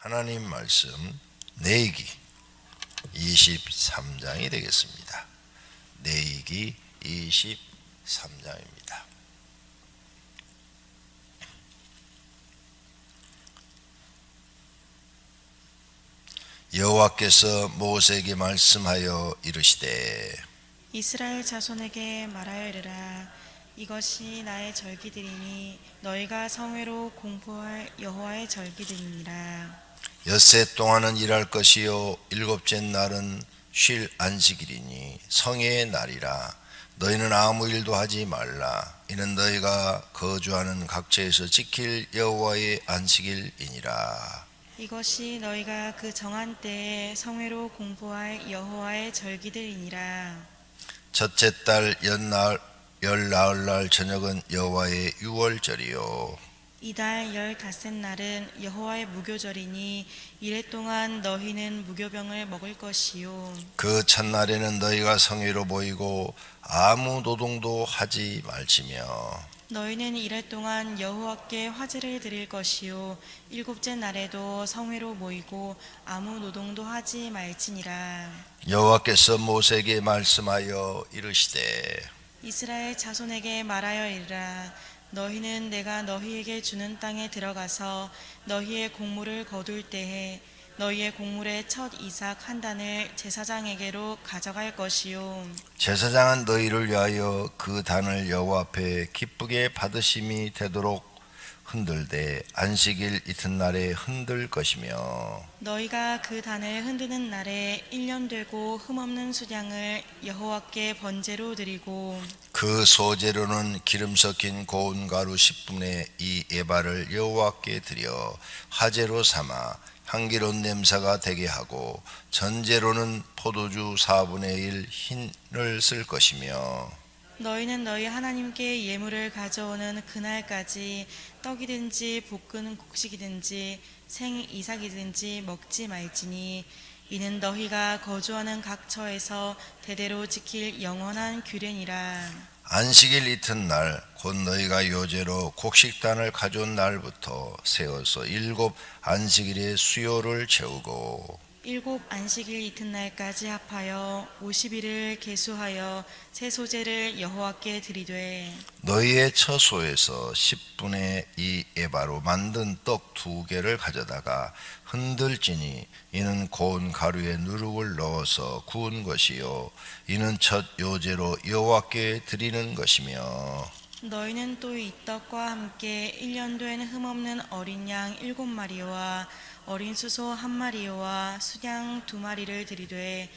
하나님 말씀 내이기 23장이 되겠습니다. 내이기 23장입니다. 여호와께서 모세에게 말씀하여 이르시되 이스라엘 자손에게 말하여 이르라. 이것이 나의 절기들이니 너희가 성회로 공포할 여호와의 절기들이니라. 엿새 동안은 일할 것이요 일곱째 날은 쉴 안식일이니 성회의 날이라. 너희는 아무 일도 하지 말라. 이는 너희가 거주하는 각처에서 지킬 여호와의 안식일이니라. 이것이 너희가 그 정한 때에 성회로 공포할 여호와의 절기들이니라. 첫째 달 열나흘날 저녁은 여호와의 유월절이요 이달 15날은 여호와의 무교절이니 이래 동안 너희는 무교병을 먹을 것이요. 그 첫날에는 너희가 성회로 모이고 아무 노동도 하지 말지며 너희는 이래 동안 여호와께 화제를 드릴 것이요 일곱째 날에도 성회로 모이고 아무 노동도 하지 말지니라. 여호와께서 모세에게 말씀하여 이르시되 이스라엘 자손에게 말하여 이르라. 너희는 내가 너희에게 주는 땅에 들어가서 너희의 곡물을 거둘 때에 너희의 곡물의 첫 이삭 한 단을 제사장에게로 가져갈 것이요. 제사장은 너희를 위하여 그 단을 여호와 앞에 기쁘게 받으심이 되도록 흔들되 안식일 이튿날에 흔들 것이며 너희가 그 단을 흔드는 날에 1년 되고 흠없는 수량을 여호와께 번제로 드리고 그 소재로는 기름 섞인 고운 가루 10분의 2 에바를 여호와께 드려 화제로 삼아 향기로운 냄새가 되게 하고 전제로는 포도주 4분의 1 흰을 쓸 것이며 너희는 너희 하나님께 예물을 가져오는 그날까지 떡이든지 볶은 곡식이든지 생 이삭이든지 먹지 말지니 이는 너희가 거주하는 각처에서 대대로 지킬 영원한 규례니라. 안식일 이튿날 곧 너희가 요제로 곡식단을 가져온 날부터 세워서 7 안식일의 수요를 채우고 7 안식일 이튿날까지 합하여 50일을 계수하여 새 소재를 여호와께 드리되 너희의 처소에서 10분의 2 에바로 만든 떡 2개를 가져다가 흔들지니 이는 고운 가루에 누룩을 넣어서 구운 것이요 이는 첫 요제로 여호와께 드리는 것이며 너희는 또 이 떡과 함께 1년 된 흠없는 어린 양 7마리와 어린 수소 1마리와 수양 2마리를 드리되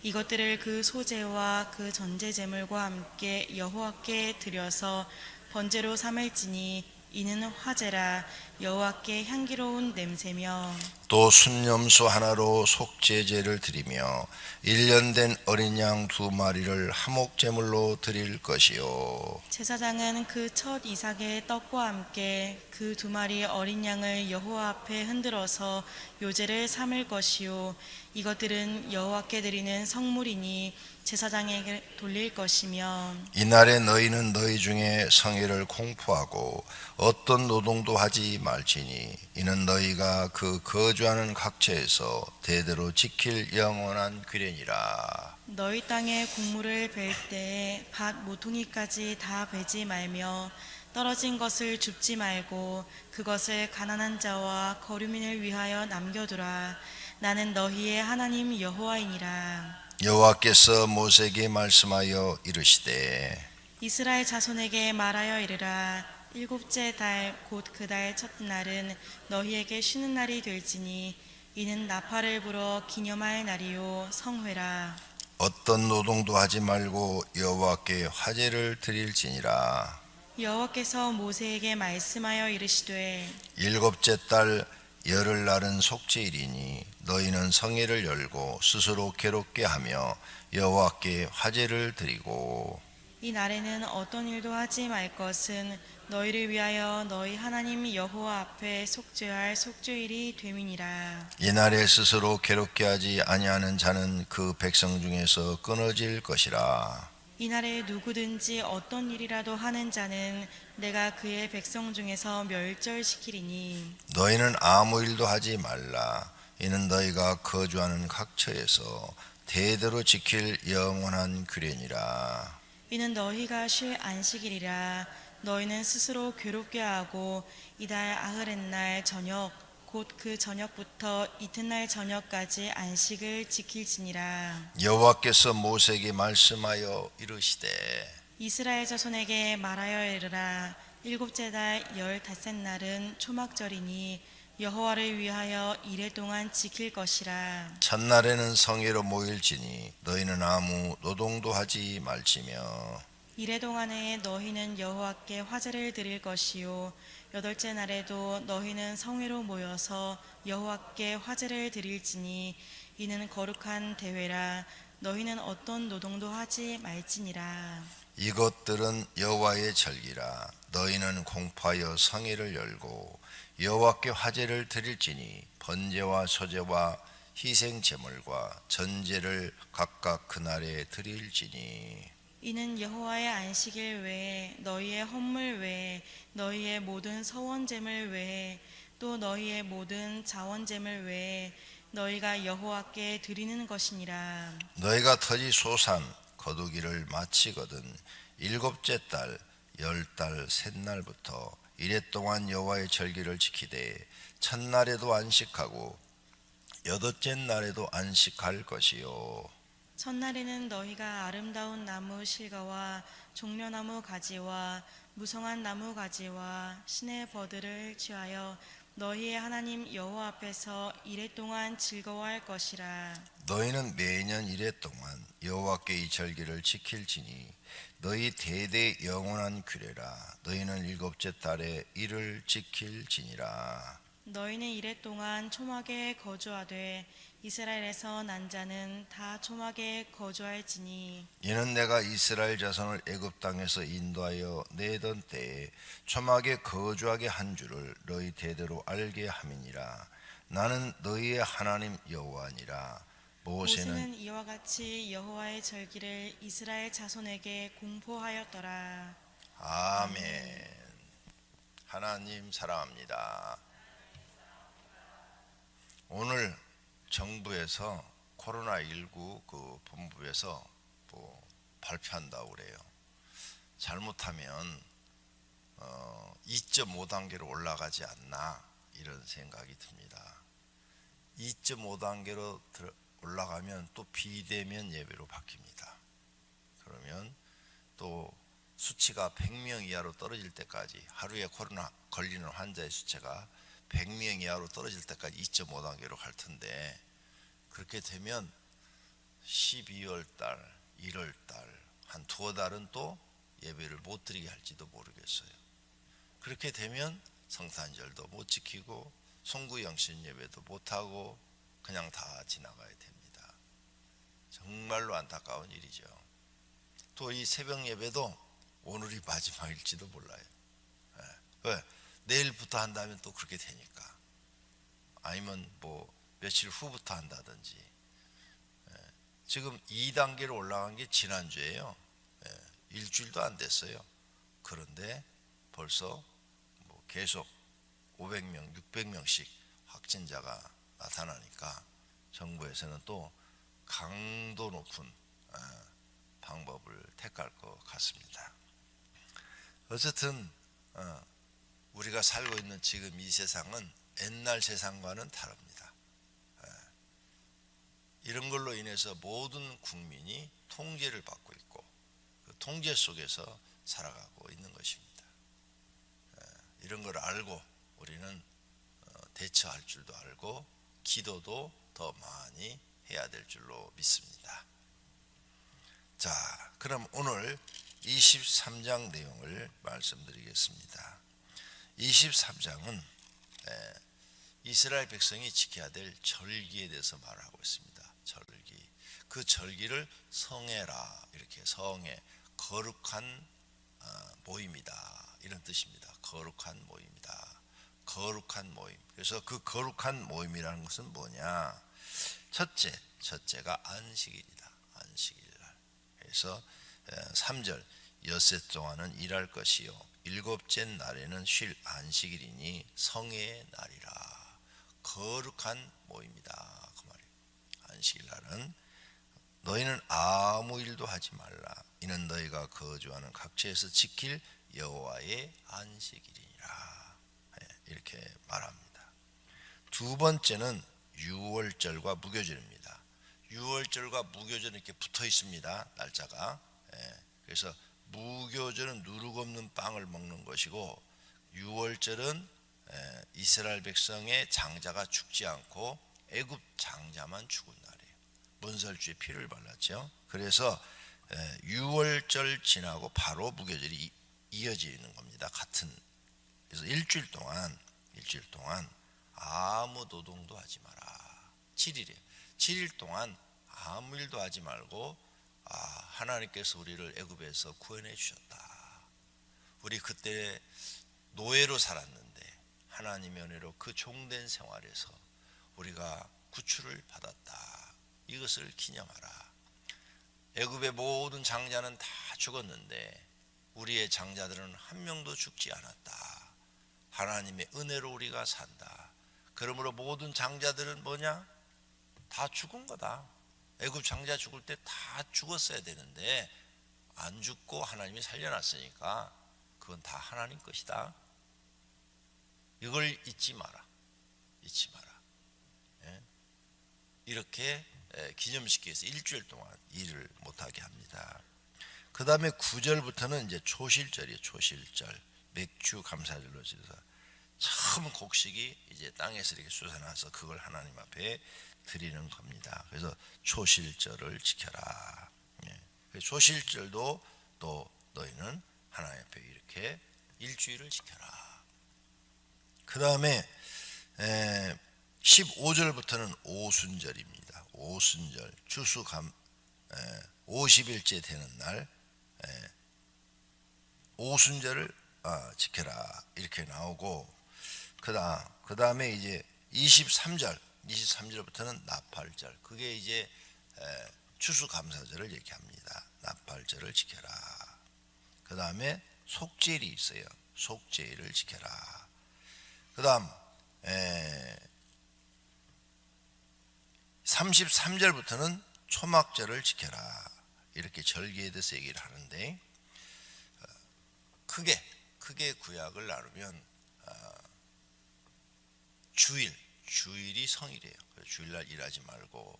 이것들을 그 소제와 그 전제 제물과 함께 여호와께 드려서 번제로 삼을지니 이는 화제라. 여호와께 향기로운 냄새며 또 순염소 하나로 속죄제를 드리며 1년 된 어린 양 2마리를 화목제물로 드릴 것이요 제사장은 그 첫 이삭의 떡과 함께 그 2마리 어린 양을 여호와 앞에 흔들어서 요제를 삼을 것이요 이것들은 여호와께 드리는 성물이니 제사장에게 돌릴 것이며 이날에 너희는 너희 중에 성회를 공포하고 어떤 노동도 하지 말지니 이는 너희가 그 거주하는 각처에서 대대로 지킬 영원한 규례니라. 너희 땅에 곡물을 벨 때에 밭 모퉁이까지 다 베지 말며 떨어진 것을 줍지 말고 그것을 가난한 자와 거류민을 위하여 남겨두라. 나는 너희의 하나님 여호와이니라. 여호와께서 모세에게 말씀하여 이르시되 이스라엘 자손에게 말하여 이르라. 7째 달 곧 그 달 첫날은 너희에게 쉬는 날이 될지니 이는 나팔을 불어 기념할 날이요 성회라. 어떤 노동도 하지 말고 여호와께 화제를 드릴지니라. 여호와께서 모세에게 말씀하여 이르시되 7째 달 열흘날은 속죄일이니 너희는 성회를 열고 스스로 괴롭게 하며 여호와께 화제를 드리고 이 날에는 어떤 일도 하지 말 것은 너희를 위하여 너희 하나님 여호와 앞에 속죄할 속죄일이 됨이니라. 이날에 스스로 괴롭게 하지 아니하는 자는 그 백성 중에서 끊어질 것이라. 이날에 누구든지 어떤 일이라도 하는 자는 내가 그의 백성 중에서 멸절시키리니 너희는 아무 일도 하지 말라. 이는 너희가 거주하는 각처에서 대대로 지킬 영원한 규례니라. 이는 너희가 쉴 안식일이라. 너희는 스스로 괴롭게 하고 이달 아흐렛날 저녁 곧 그 저녁부터 이튿날 저녁까지 안식을 지킬지니라. 여호와께서 모세에게 말씀하여 이르시되 이스라엘 자손에게 말하여 이르라. 일곱째 달 15째 날은 초막절이니 여호와를 위하여 이레 동안 지킬 것이라. 첫날에는 성회로 모일지니 너희는 아무 노동도 하지 말지며 이레 동안에 너희는 여호와께 화제를 드릴 것이요 여덟째 날에도 너희는 성회로 모여서 여호와께 화제를 드릴지니 이는 거룩한 대회라. 너희는 어떤 노동도 하지 말지니라. 이것들은 여호와의 절기라. 너희는 공파하여 성회를 열고 여호와께 화제를 드릴지니 번제와 소제와 희생 제물과 전제를 각각 그날에 드릴지니 이는 여호와의 안식일 외에 너희의 헌물 외에 너희의 모든 서원제물 외에 또 너희의 모든 자원제물 외에 너희가 여호와께 드리는 것이니라. 너희가 터지 소산 거두기를 마치거든 일곱째 달 10달 셋날부터 이레 동안 여호와의 절기를 지키되 첫날에도 안식하고 여덟째 날에도 안식할 것이요 첫날에는 너희가 아름다운 나무 실과와 종려나무 가지와 무성한 나무 가지와 신의 버들을 취하여 너희의 하나님 여호와 앞에서 이레 동안 즐거워할 것이라. 너희는 매년 이레 동안 여호와께 이 절기를 지킬지니 너희 대대 영원한 규례라. 너희는 일곱째 달에 이를 지킬지니라. 너희는 이레 동안 초막에 거주하되 이스라엘에서 난 자는 다 초막에 거주할지니 이는 내가 이스라엘 자손을 애굽 땅에서 인도하여 내던 때에 초막에 거주하게 한 줄을 너희 대대로 알게 함이니라. 나는 너희의 하나님 여호와니라. 모세는 이와 같이 여호와의 절기를 이스라엘 자손에게 공포하였더라. 아멘. 하나님 사랑합니다. 오늘 정부에서 코로나19 그 본부에서 발표한다고 그래요. 잘못하면 2.5단계로 올라가지 않나 이런 생각이 듭니다. 2.5단계로 올라가면 또 비대면 예배로 바뀝니다. 그러면 또 수치가 100명 이하로 떨어질 때까지 하루에 코로나 걸리는 환자의 수치가 100명 이하로 떨어질 때까지 2.5단계로 갈 텐데 그렇게 되면 12월 달, 1월 달 한 두어 달은 또 예배를 못 드리게 할지도 모르겠어요. 그렇게 되면 성탄절도 못 지키고 송구영신 예배도 못하고 그냥 다 지나가야 됩니다. 정말로 안타까운 일이죠. 또 이 새벽 예배도 오늘이 마지막일지도 몰라요. 왜? 내일부터 한다면 또 그렇게 되니까. 아니면 며칠 후부터 한다든지. 지금 2단계로 올라간 게 지난주예요. 일주일도 안 됐어요. 그런데 벌써 계속 500명, 600명씩 확진자가 나타나니까 정부에서는 또 강도 높은 방법을 택할 것 같습니다. 어쨌든 우리가 살고 있는 지금 이 세상은 옛날 세상과는 다릅니다. 이런 걸로 인해서 모든 국민이 통제를 받고 있고 그 통제 속에서 살아가고 있는 것입니다. 이런 걸 알고 우리는 대처할 줄도 알고 기도도 더 많이 해야 될 줄로 믿습니다. 자, 그럼 오늘 23장 내용을 말씀드리겠습니다. 23장은 이스라엘 백성이 지켜야 될 절기에 대해서 말하고 있습니다. 절기. 그 절기를 성회라, 이렇게 성회, 거룩한 모임이다 이런 뜻입니다. 거룩한 모임이다. 거룩한 모임. 그래서 그 거룩한 모임이라는 것은 뭐냐? 첫째가 안식일이다. 안식일날. 그래서 3절 엿새 동안은 일할 것이요 일곱째 날에는 쉴 안식일이니 성회의 날이라. 거룩한 모임이다 그 말이에요. 안식일 날은 너희는 아무 일도 하지 말라. 이는 너희가 거주하는 각처에서 지킬 여호와의 안식일이니라. 이렇게 말합니다. 두 번째는 유월절과 무교절입니다. 유월절과 무교절은 이렇게 붙어 있습니다. 날짜가. 그래서 무교절은 누룩 없는 빵을 먹는 것이고 유월절은 이스라엘 백성의 장자가 죽지 않고 애굽 장자만 죽은 날이에요. 문설주에 피를 발랐죠. 그래서 유월절 지나고 바로 무교절이 이어지는 겁니다. 같은. 그래서 일주일 동안 아무 노동도 하지 마라. 7일이에요. 7일 동안 아무 일도 하지 말고 하나님께서 우리를 애굽에서 구원해 주셨다. 우리 그때 노예로 살았는데 하나님의 은혜로 그 종된 생활에서 우리가 구출을 받았다. 이것을 기념하라. 애굽의 모든 장자는 다 죽었는데 우리의 장자들은 한 명도 죽지 않았다. 하나님의 은혜로 우리가 산다. 그러므로 모든 장자들은 뭐냐? 다 죽은 거다. 애굽 장자 죽을 때 다 죽었어야 되는데 안 죽고 하나님이 살려놨으니까 그건 다 하나님 것이다. 이걸 잊지 마라. 이렇게 기념시키기 위해서 일주일 동안 일을 못하게 합니다. 그 다음에 9절부터는 이제 초실절이에요. 초실절. 맥주 감사절로 지어서 처음 곡식이 이제 땅에서 이렇게 솟아나서 그걸 하나님 앞에 드리는 겁니다. 그래서 초실절을 지켜라. 초실절도 또 너희는 하나님 앞에 이렇게 일주일을 지켜라. 그 다음에 15절부터는 오순절입니다. 오순절 추수감 50일째 되는 날 오순절을 지켜라 이렇게 나오고 그 다음에 이제 23절부터는 나팔절. 그게 이제 추수감사절을 얘기합니다. 나팔절을 지켜라. 그 다음에 속죄일이 있어요. 속죄일을 지켜라. 그 다음 33절부터는 초막절을 지켜라. 이렇게 절기에 대해서 얘기를 하는데 크게 구약을 나누면 주일이 성일이에요. 주일날 일하지 말고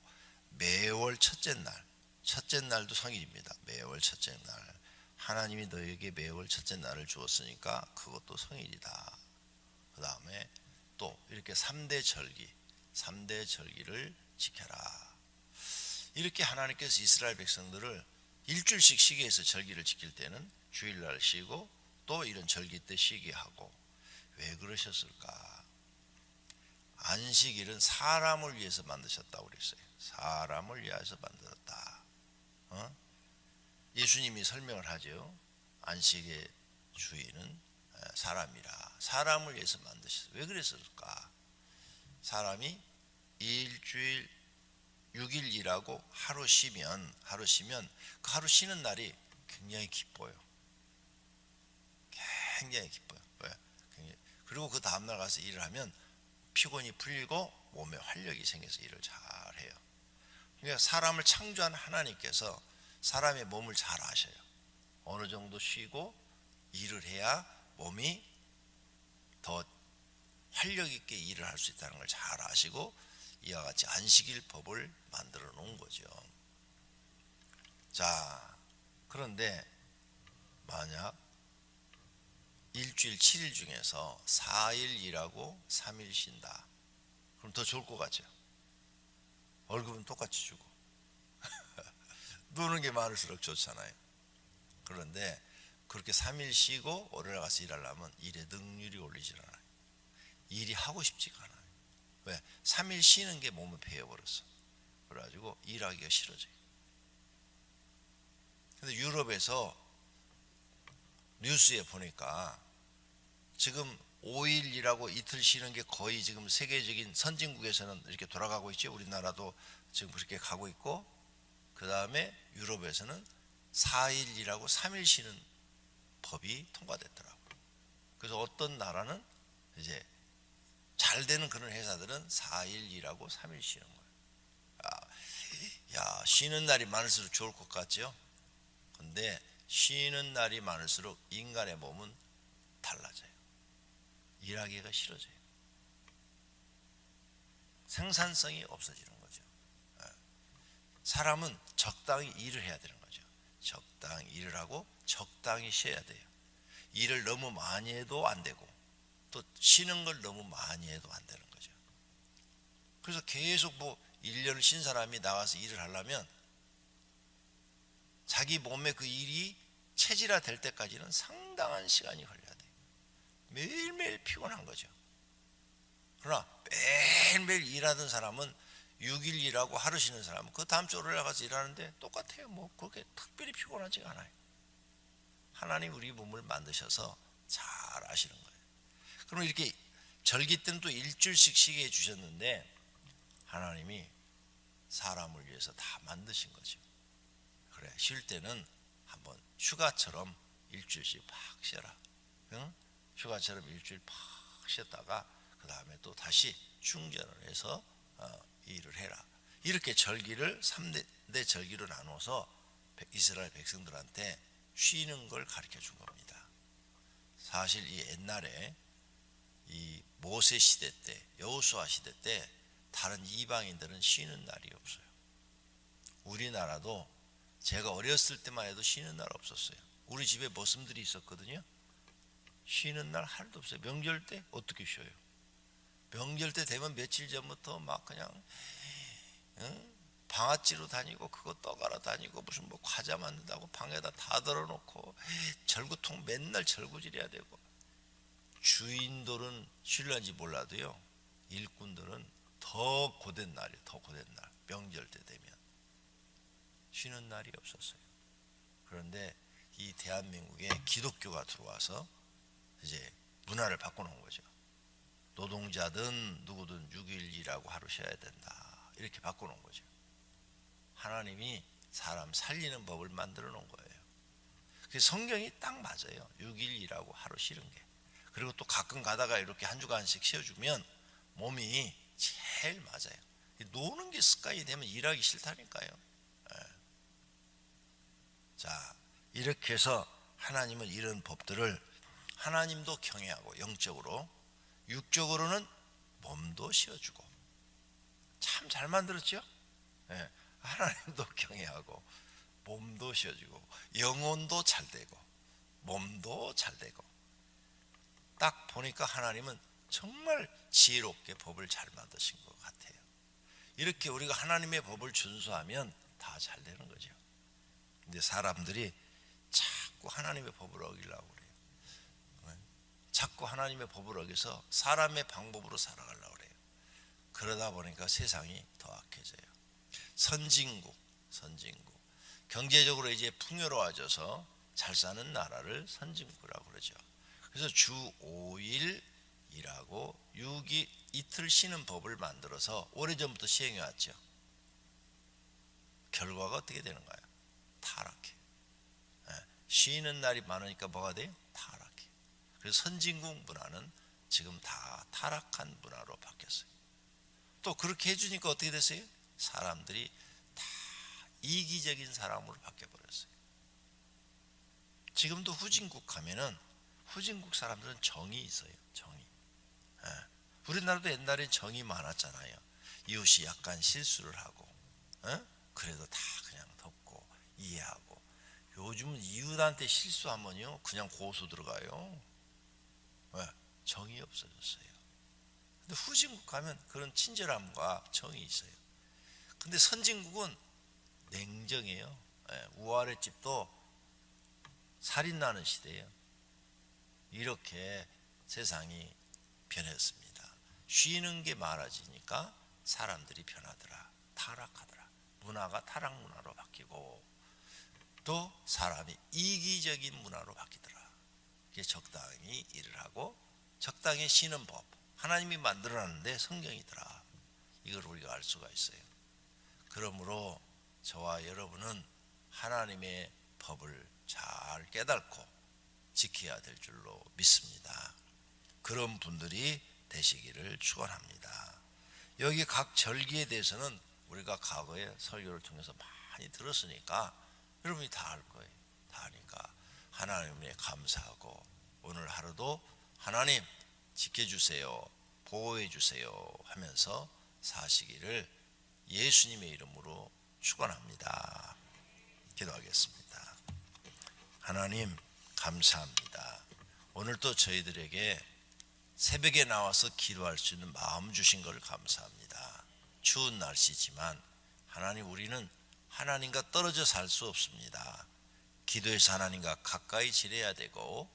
매월 첫째 날도 성일입니다. 매월 첫째 날 하나님이 너에게 매월 첫째 날을 주었으니까 그것도 성일이다. 그 다음에 또 이렇게 3대 절기를 지켜라. 이렇게 하나님께서 이스라엘 백성들을 일주일씩 쉬게 해서 절기를 지킬 때는 주일날 쉬고 또 이런 절기 때 쉬게 하고. 왜 그러셨을까? 안식일은 사람을 위해서 만드셨다고 그랬어요. 사람을 위해서 만들었다. 예수님이 설명을 하죠. 안식의 주인은 사람이라. 사람을 위해서 만드셨어요. 왜 그랬을까? 사람이 일주일 6일 일하고 하루 쉬면 그 하루 쉬는 날이 굉장히 기뻐요. 굉장히 기뻐요. 왜? 그리고 그 다음날 가서 일을 하면 피곤이 풀리고 몸에 활력이 생겨서 일을 잘해요. 그러니까 사람을 창조한 하나님께서 사람의 몸을 잘 아셔요. 어느 정도 쉬고 일을 해야 몸이 더 활력 있게 일을 할 수 있다는 걸 잘 아시고 이와 같이 안식일 법을 만들어 놓은 거죠. 자, 그런데 만약 일주일 7일 중에서 4일 일하고 3일 쉰다. 그럼 더 좋을 것 같죠? 월급은 똑같이 주고 노는 게 많을수록 좋잖아요. 그런데 그렇게 3일 쉬고 월요일 가서 일하려면 일의 능률이 오르질 않아요. 일이 하고 싶지가 않아요. 왜? 3일 쉬는 게 몸에 배어버렸어. 그래가지고 일하기가 싫어져요. 근데 유럽에서 뉴스에 보니까 지금 5일 일하고 이틀 쉬는 게 거의 지금 세계적인 선진국에서는 이렇게 돌아가고 있죠. 우리나라도 지금 그렇게 가고 있고, 그 다음에 유럽에서는 4일이라고 3일 쉬는 법이 통과됐더라고요. 그래서 어떤 나라는 이제 잘 되는 그런 회사들은 4일이라고 3일 쉬는 거예요. 야, 쉬는 날이 많을수록 좋을 것 같죠? 근데 쉬는 날이 많을수록 인간의 몸은 달라져요. 일하기가 싫어져요. 생산성이 없어지는 거죠. 사람은 적당히 일을 해야 되는 거죠. 적당히 일을 하고 적당히 쉬어야 돼요. 일을 너무 많이 해도 안 되고 또 쉬는 걸 너무 많이 해도 안 되는 거죠. 그래서 계속 1년을 쉰 사람이 나가서 일을 하려면 자기 몸에 그 일이 체질화 될 때까지는 상당한 시간이 걸려야 돼요. 매일매일 피곤한 거죠. 그러나 매일매일 일하던 사람은 6일 일하고 하루 쉬는 사람은 그 다음 주 월요일 가서 일하는데 똑같아요. 그렇게 특별히 피곤하지가 않아요. 하나님 우리 몸을 만드셔서 잘 아시는 거예요. 그럼 이렇게 절기 때는 또 일주일씩 쉬게 해주셨는데 하나님이 사람을 위해서 다 만드신 거죠. 그래, 쉴 때는 한번 휴가처럼 일주일씩 팍 쉬어라. 응? 휴가처럼 일주일 팍 쉬었다가 그 다음에 또 다시 충전을 해서 일을 해라. 이렇게 절기를 3대 절기로 나눠서 이스라엘 백성들한테 쉬는 걸 가르쳐 준 겁니다. 사실 이 옛날에 이 모세 시대 때, 여호수아 시대 때 다른 이방인들은 쉬는 날이 없어요. 우리나라도 제가 어렸을 때만 해도 쉬는 날 없었어요. 우리 집에 머슴들이 있었거든요. 쉬는 날 하루도 없어요. 명절 때 어떻게 쉬어요? 명절 때 되면 며칠 전부터 막 그냥 방아찌로 다니고 그거 떠가러 다니고 무슨 과자 만든다고 방에다 다 덜어놓고 절구통 맨날 절구질해야 되고, 주인들은 쉴런지 몰라도요 일꾼들은 더 고된 날이에요. 더 고된 날. 명절 때 되면 쉬는 날이 없었어요. 그런데 이 대한민국에 기독교가 들어와서 이제 문화를 바꿔놓은 거죠. 노동자든 누구든 6일 일하고 하루 쉬어야 된다. 이렇게 바꿔놓은 거죠. 하나님이 사람 살리는 법을 만들어 놓은 거예요. 그래서 성경이 딱 맞아요. 6일 일하고 하루 쉬는 게. 그리고 또 가끔 가다가 이렇게 한 주간씩 쉬어주면 몸이 제일 맞아요. 노는 게 습관이 되면 일하기 싫다니까요. 자, 이렇게 해서 하나님은 이런 법들을 하나님도 경외하고 영적으로, 육적으로는 몸도 쉬어주고, 참 잘 만들었죠? 네, 하나님도 경외하고 몸도 쉬어주고 영혼도 잘 되고 몸도 잘 되고. 딱 보니까 하나님은 정말 지혜롭게 법을 잘 만드신 것 같아요. 이렇게 우리가 하나님의 법을 준수하면 다 잘 되는 거죠. 근데 사람들이 자꾸 하나님의 법을 어기려고 그래요. 자꾸 하나님의 법을 어겨서 사람의 방법으로 살아가려고 그래요. 그러다 보니까 세상이 더 악해져요. 선진국 경제적으로 이제 풍요로워져서 잘 사는 나라를 선진국이라고 그러죠. 그래서 주 5일 일하고 6일 이틀 쉬는 법을 만들어서 오래전부터 시행해 왔죠. 결과가 어떻게 되는가요? 타락해. 쉬는 날이 많으니까 뭐가 돼요? 타락해. 그래서 선진국 문화는 지금 다 타락한 문화로 바뀌었어요. 또 그렇게 해주니까 어떻게 됐어요? 사람들이 다 이기적인 사람으로 바뀌어버렸어요. 지금도 후진국 가면은 후진국 사람들은 정이 있어요. 정이. 우리나라도 옛날에 정이 많았잖아요. 이웃이 약간 실수를 하고 그래도 다 그냥 덮고 이해하고. 요즘은 이웃한테 실수하면요 그냥 고소 들어가요. 왜? 정이 없어졌어요. 근데 후진국 가면 그런 친절함과 정이 있어요. 근데 선진국은 냉정해요. 우아래 집도 살인 나는 시대예요. 이렇게 세상이 변했습니다. 쉬는 게 많아지니까 사람들이 변하더라. 타락하더라. 문화가 타락 문화로 바뀌고 또 사람이 이기적인 문화로 바뀌더라. 이게 적당히 일을 하고 적당히 쉬는 법, 하나님이 만들어놨는데 성경이더라. 이걸 우리가 알 수가 있어요. 그러므로 저와 여러분은 하나님의 법을 잘 깨닫고 지켜야 될 줄로 믿습니다. 그런 분들이 되시기를 축원합니다. 여기 각 절기에 대해서는 우리가 과거에 설교를 통해서 많이 들었으니까 여러분이 다 알 거예요. 다 아니까 하나님에 감사하고 오늘 하루도 하나님 지켜주세요, 보호해주세요 하면서 사시기를 예수님의 이름으로 축원합니다. 기도하겠습니다. 하나님 감사합니다. 오늘 또 저희들에게 새벽에 나와서 기도할 수 있는 마음 주신 것을 감사합니다. 추운 날씨지만 하나님, 우리는 하나님과 떨어져 살 수 없습니다. 기도해서 하나님과 가까이 지내야 되고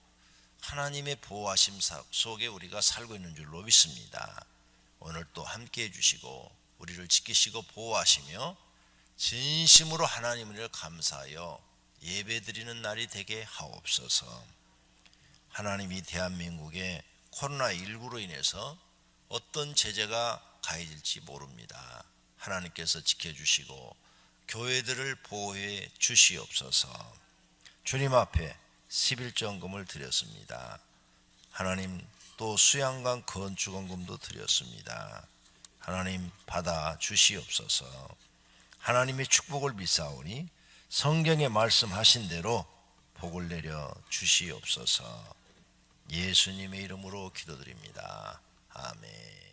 하나님의 보호하심 속에 우리가 살고 있는 줄로 믿습니다. 오늘 또 함께 해주시고 우리를 지키시고 보호하시며 진심으로 하나님을 감사하여 예배드리는 날이 되게 하옵소서. 하나님이 대한민국에 코로나19로 인해서 어떤 제재가 가해질지 모릅니다. 하나님께서 지켜주시고 교회들을 보호해 주시옵소서. 주님 앞에 11전금을 드렸습니다. 하나님, 또 수양관 건축원금도 드렸습니다. 하나님 받아 주시옵소서. 하나님의 축복을 믿사오니 성경에 말씀하신 대로 복을 내려 주시옵소서. 예수님의 이름으로 기도드립니다. 아멘.